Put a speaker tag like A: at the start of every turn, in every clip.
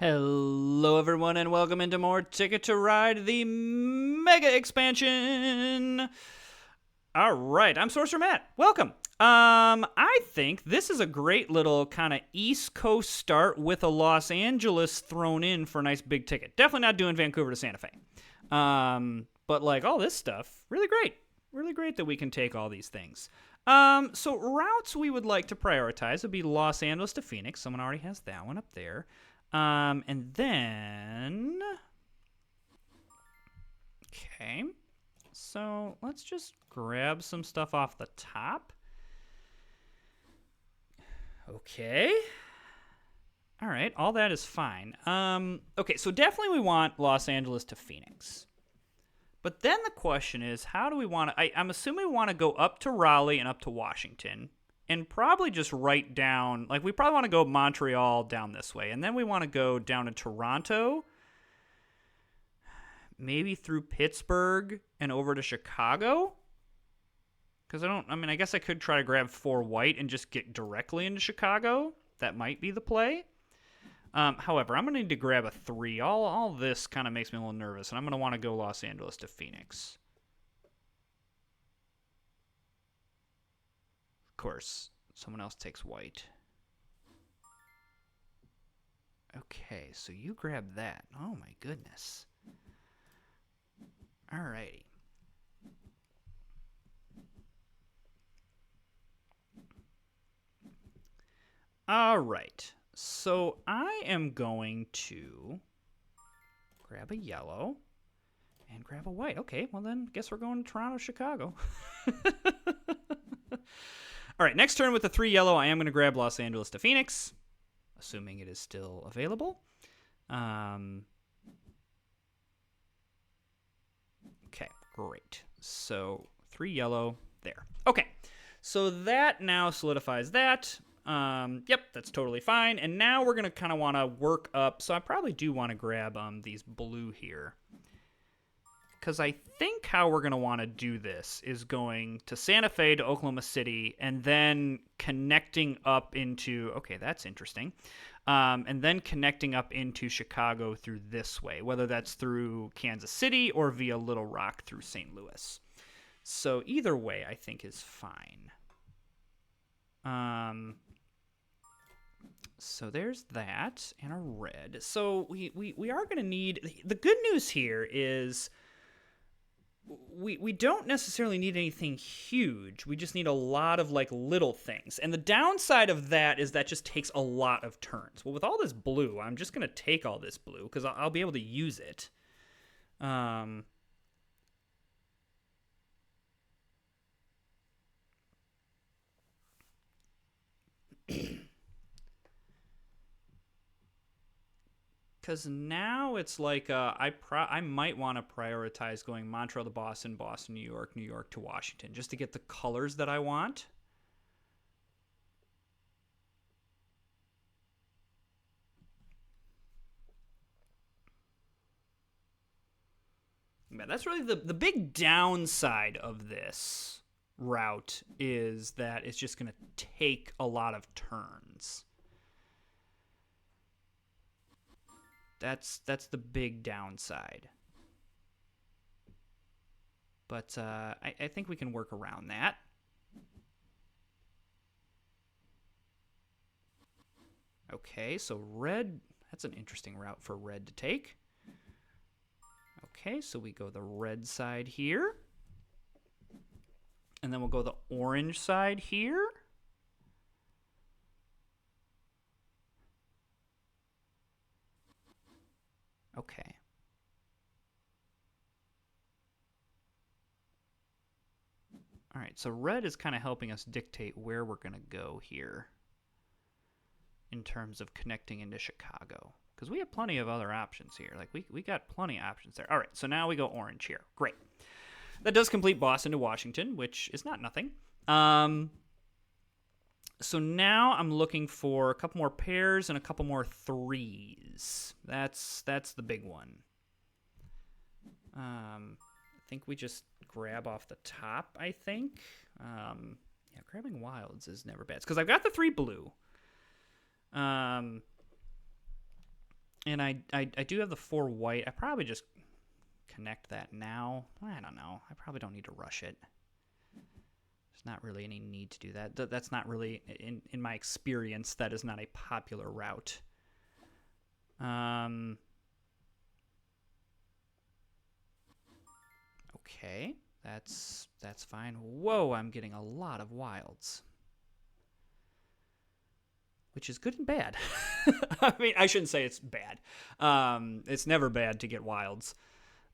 A: Hello, everyone, and welcome into more Ticket to Ride, the Mega Expansion. All right, I'm Sorcerer Matt. Welcome. I think this is a great little kind of East Coast start with a Los Angeles thrown in for a nice big ticket. Definitely not doing Vancouver to Santa Fe. But like all this stuff, really great. Really great that we can take all these things. So routes we would like to prioritize would be Los Angeles to Phoenix. Someone already has that one up there. And then, okay, so let's just grab some stuff off the top. Okay. All right, all that is fine. Okay, so definitely we want Los Angeles to Phoenix. But then the question is, how do we want to, I'm assuming we want to go up to Raleigh and up to Washington. And probably just right down, like we probably want to go Montreal down this way. And then we want to go down to Toronto, maybe through Pittsburgh and over to Chicago. Because I guess I could try to grab 4 white and just get directly into Chicago. That might be the play. However, I'm going to need to grab a 3. All this kind of makes me a little nervous. And I'm going to want to go Los Angeles to Phoenix. Of course, someone else takes white. Okay, so you grab that. Oh my goodness. Alrighty. Alright, so I am going to grab a yellow and grab a white. Okay, well then, guess we're going to Toronto, Chicago. All right, next turn with the 3 yellow, I am going to grab Los Angeles to Phoenix, assuming it is still available. Okay, great. So 3 yellow there. Okay, so that now solidifies that. Yep, that's totally fine. And now we're going to kind of want to work up. So I probably do want to grab these blue here. Because I think how we're going to want to do this is going to Santa Fe to Oklahoma City and then connecting up into, okay, that's interesting, and then connecting up into Chicago through this way, whether that's through Kansas City or via Little Rock through St. Louis. So either way, I think is fine. So there's that, and a red. So we are going to need, the good news here is we don't necessarily need anything huge. We just need a lot of like little things. And the downside of that is that just takes a lot of turns. Well, with all this blue, I'm just going to take all this blue because I'll be able to use it. Because now it's like I might want to prioritize going Montreal to Boston, Boston, New York, New York to Washington, just to get the colors that I want. Yeah, that's really the big downside of this route is that it's just going to take a lot of turns. That's the big downside. But I think we can work around that. Okay, so red, that's an interesting route for red to take. Okay, so we go the red side here. And then we'll go the orange side here. Okay. All right, so red is kind of helping us dictate where we're going to go here in terms of connecting into Chicago. Because we have plenty of other options here. Like, we got plenty of options there. All right, so now we go orange here. Great. That does complete Boston to Washington, which is not nothing. So now I'm looking for a couple more pairs and a couple more 3s. That's the big one. I think we just grab off the top, I think. Yeah, grabbing wilds is never bad. Because I've got the 3 blue. And I do have the 4 white. I probably just connect that now. I don't know. I probably don't need to rush it. There's not really any need to do that. That's not really, in my experience, that is not a popular route. Okay, that's fine. Whoa, I'm getting a lot of wilds. Which is good and bad. I mean, I shouldn't say it's bad. It's never bad to get wilds.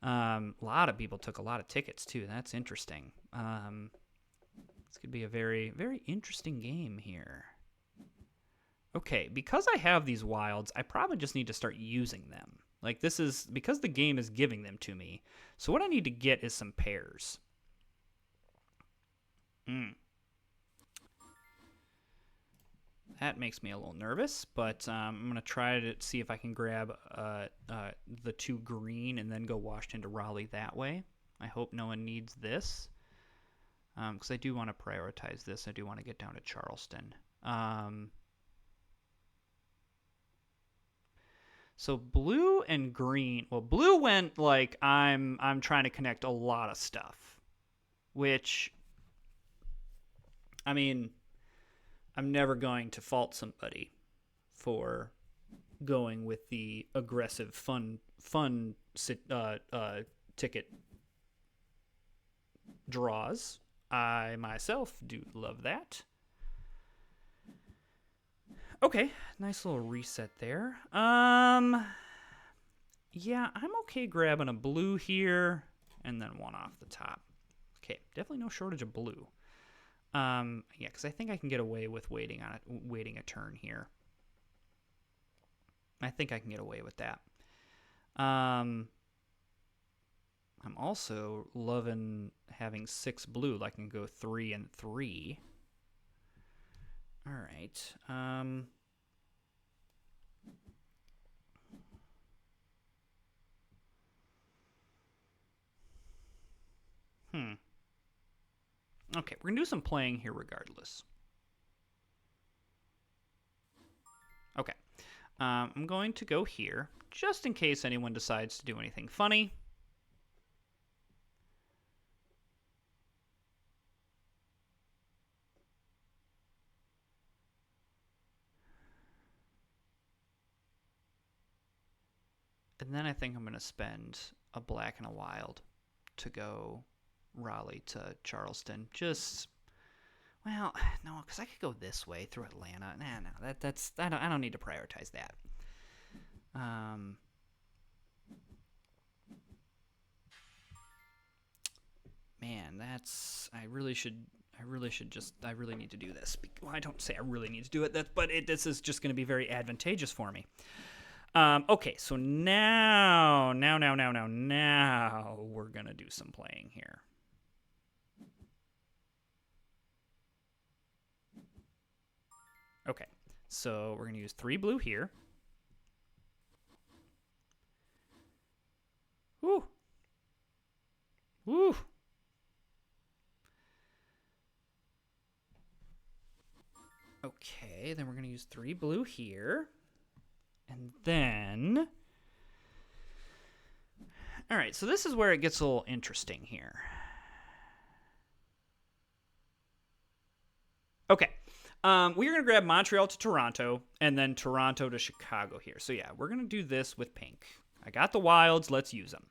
A: A lot of people took a lot of tickets, too. That's interesting. This could be a very, very interesting game here. Okay, because I have these wilds, I probably just need to start using them. Like, this is because the game is giving them to me. So what I need to get is some pairs. That makes me a little nervous, but I'm going to try to see if I can grab the 2 green and then go Washington to Raleigh that way. I hope no one needs this, because I do want to prioritize this. I do want to get down to Charleston. So blue and green. Well, blue went like I'm trying to connect a lot of stuff, which, I mean, I'm never going to fault somebody for going with the aggressive, fun ticket draws. I myself do love that. Okay, nice little reset there. Yeah, I'm okay grabbing a blue here and then one off the top. Okay, definitely no shortage of blue. Yeah, because I think I can get away with waiting a turn here. I think I can get away with that. I'm also loving having 6 blue. I can go 3 and 3. All right. Okay, we're going to do some playing here regardless. Okay. I'm going to go here, just in case anyone decides to do anything funny. And then I think I'm going to spend a black and a wild to go Raleigh to Charleston. Just, well, no, because I could go this way through Atlanta. No, that's I don't need to prioritize that. Man, that's I really need to do this. Well, I don't say I really need to do it, but this is just going to be very advantageous for me. Okay, so now we're gonna do some playing here. Okay, so we're gonna use 3 blue here. Woo! Woo! Okay, then we're gonna use 3 blue here. And then, all right, so this is where it gets a little interesting here. Okay, we're going to grab Montreal to Toronto and then Toronto to Chicago here. So yeah, we're going to do this with pink. I got the wilds, let's use them.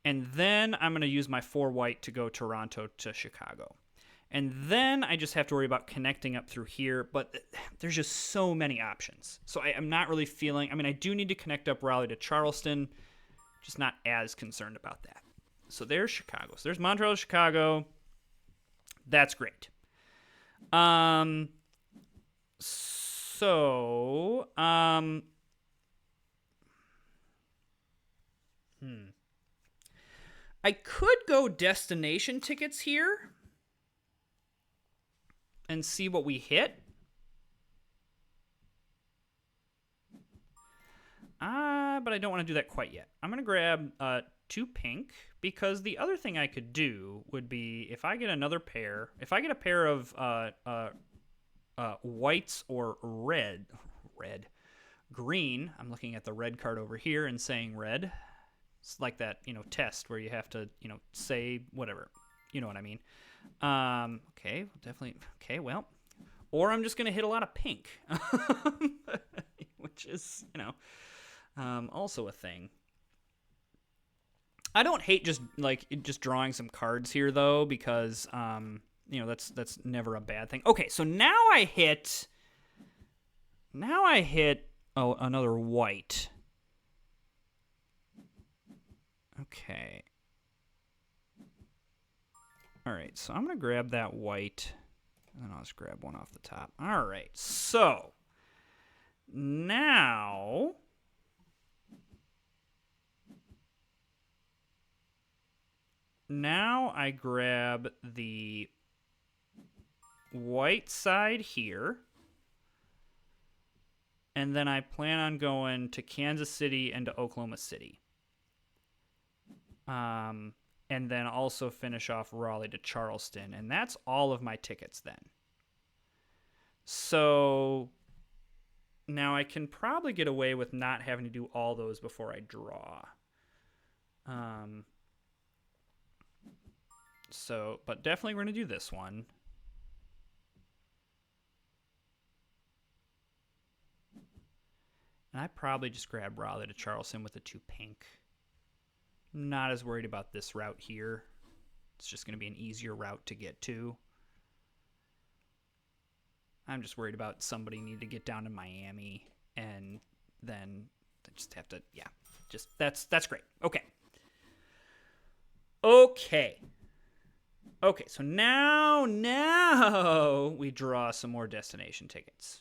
A: And then I'm going to use my 4 white to go Toronto to Chicago. And then I just have to worry about connecting up through here, but there's just so many options. So I'm not really feeling, I mean, I do need to connect up Raleigh to Charleston, just not as concerned about that. So there's Chicago. So there's Montreal to Chicago. That's great. I could go destination tickets here and see what we hit. But I don't want to do that quite yet. I'm going to grab 2 pink, because the other thing I could do would be if I get another pair, if I get a pair of whites or green, I'm looking at the red card over here and saying red. It's like that, test where you have to, say whatever. You know what I mean? Okay, definitely. Okay, well. Or I'm just going to hit a lot of pink, which is, also a thing. I don't hate just drawing some cards here, though, because, that's never a bad thing. Okay, so now I hit, another white. Okay. All right, so I'm going to grab that white, and then I'll just grab one off the top. All right, so now I grab the white side here, and then I plan on going to Kansas City and to Oklahoma City. And then also finish off Raleigh to Charleston. And that's all of my tickets then. So now I can probably get away with not having to do all those before I draw. But definitely we're going to do this one. And I probably just grab Raleigh to Charleston with the 2 pink. Not as worried about this route here. It's just going to be an easier route to get to. I'm just worried about somebody need to get down to Miami, and then they just have to, that's great. Okay, so now we draw some more destination tickets.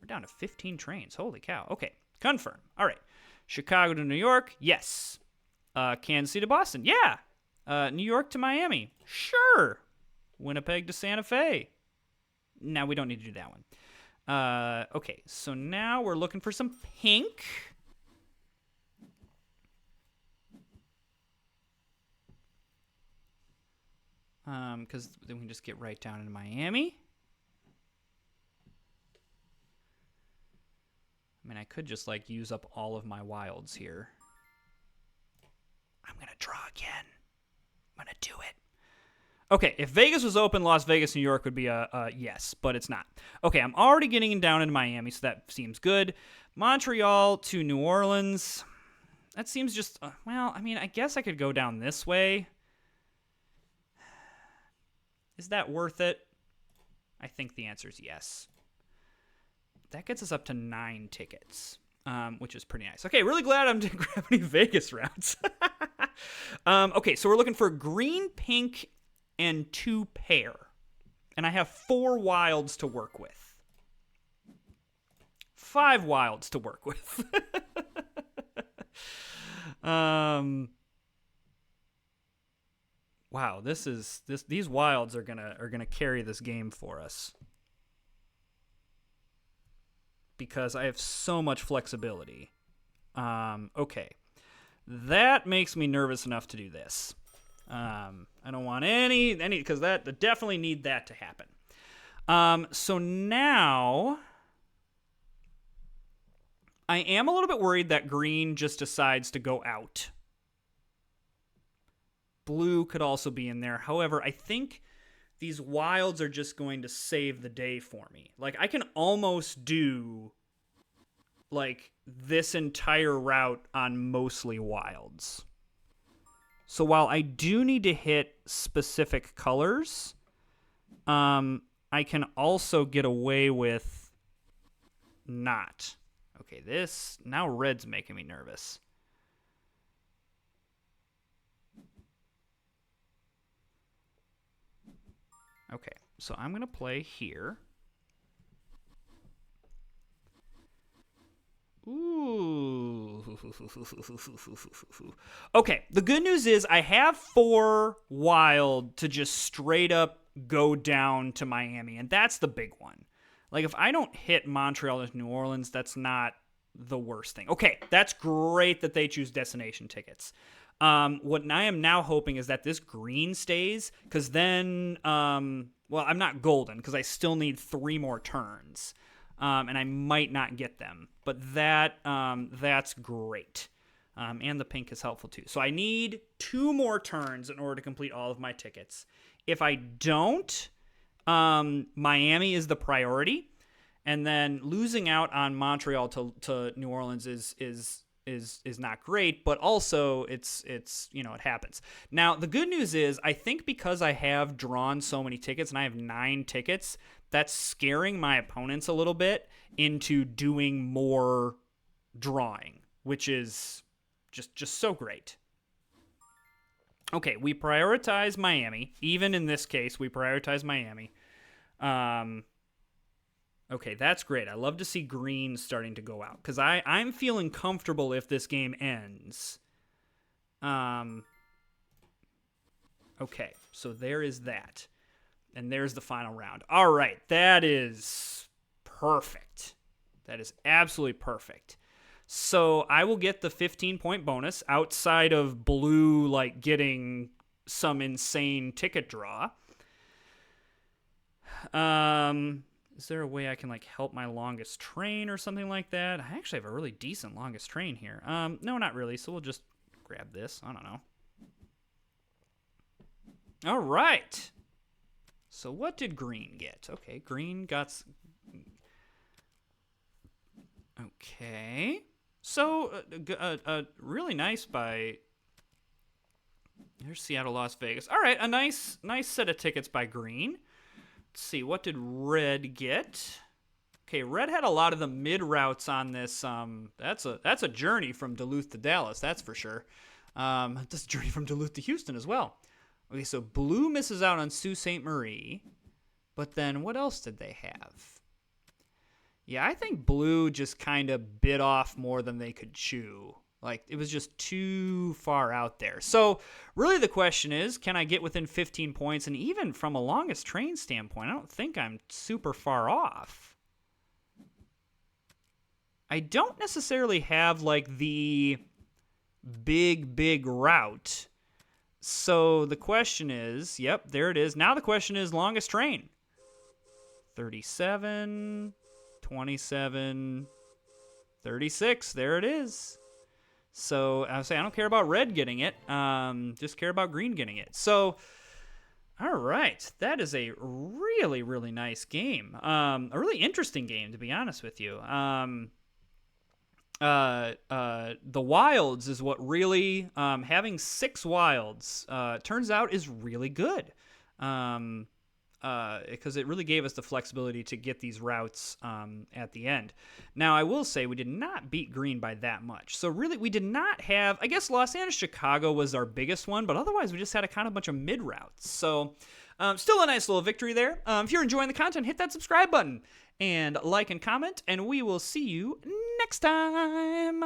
A: We're down to 15 trains. Holy cow. Okay, confirm. All right. Chicago to New York, yes. Kansas City to Boston, yeah. New York to Miami, sure. Winnipeg to Santa Fe. Now we don't need to do that one. Okay, so now we're looking for some pink. Because then we can just get right down into Miami. I mean, I could just, use up all of my wilds here. I'm going to draw again. I'm going to do it. Okay, if Vegas was open, Las Vegas, New York would be a yes, but it's not. Okay, I'm already getting down into Miami, so that seems good. Montreal to New Orleans. That seems just, I guess I could go down this way. Is that worth it? I think the answer is yes. That gets us up to 9 tickets, which is pretty nice. Okay, really glad I'm grabbing Vegas routes. Okay, so we're looking for green, pink, and 2 pair. And I have 4 wilds to work with. 5 wilds to work with. Wow, these wilds are gonna carry this game for us. Because I have so much flexibility. Okay. That makes me nervous enough to do this. I don't want any, because that definitely need that to happen. So now I am a little bit worried that green just decides to go out. Blue could also be in there. However, I think these wilds are just going to save the day for me. I can almost do, this entire route on mostly wilds. So while I do need to hit specific colors, I can also get away with not. Okay, now red's making me nervous. Okay, so I'm going to play here. Ooh. Okay, the good news is I have 4 wild to just straight up go down to Miami, and that's the big one. If I don't hit Montreal or New Orleans, that's not the worst thing. Okay, that's great that they choose destination tickets. What I am now hoping is that this green stays, because then, I'm not golden, because I still need 3 more turns. and I might not get them. But that's great. And the pink is helpful too. So I need 2 more turns in order to complete all of my tickets. If I don't, Miami is the priority, and then losing out on Montreal to New Orleans is not great, but also it's it happens. Now the good news is I think because I have drawn so many tickets and I have 9 tickets, that's scaring my opponents a little bit into doing more drawing, which is just so great. Okay, we prioritize Miami. Even in this case, we prioritize Miami. Okay, that's great. I love to see green starting to go out because I'm feeling comfortable if this game ends. Okay, so there is that. And there's the final round. All right, that is perfect. That is absolutely perfect. So I will get the 15-point bonus outside of blue, like, getting some insane ticket draw. Is there a way I can, like, help my longest train or something like that? I actually have a really decent longest train here. No, not really, so we'll just grab this. I don't know. All right. So what did green get? Okay, green got... Okay. So, really nice by... Here's Seattle, Las Vegas. All right, a nice set of tickets by green. Let's see, what did red get? Okay, red had a lot of the mid routes on this. That's a journey from Duluth to Dallas, that's for sure. This journey from Duluth to Houston as well. Okay, so blue misses out on Sault Ste. Marie. But then what else did they have? Yeah, I think blue just kind of bit off more than they could chew. Like, it was just too far out there. So, really the question is, can I get within 15 points? And even from a longest train standpoint, I don't think I'm super far off. I don't necessarily have, like, the big route. So, the question is, yep, there it is. Now the question is longest train. 37, 27, 36, there it is. So I would say I don't care about red getting it, just care about green getting it. So, all right, that is a really, really nice game. A really interesting game, to be honest with you. The wilds is what really, having 6 wilds, turns out is really good. Because it really gave us the flexibility to get these routes at the end. Now, I will say we did not beat green by that much. So really, we did not have, I guess Los Angeles, Chicago was our biggest one, but otherwise we just had a kind of bunch of mid routes. So still a nice little victory there. If you're enjoying the content, hit that subscribe button and like and comment, and we will see you next time.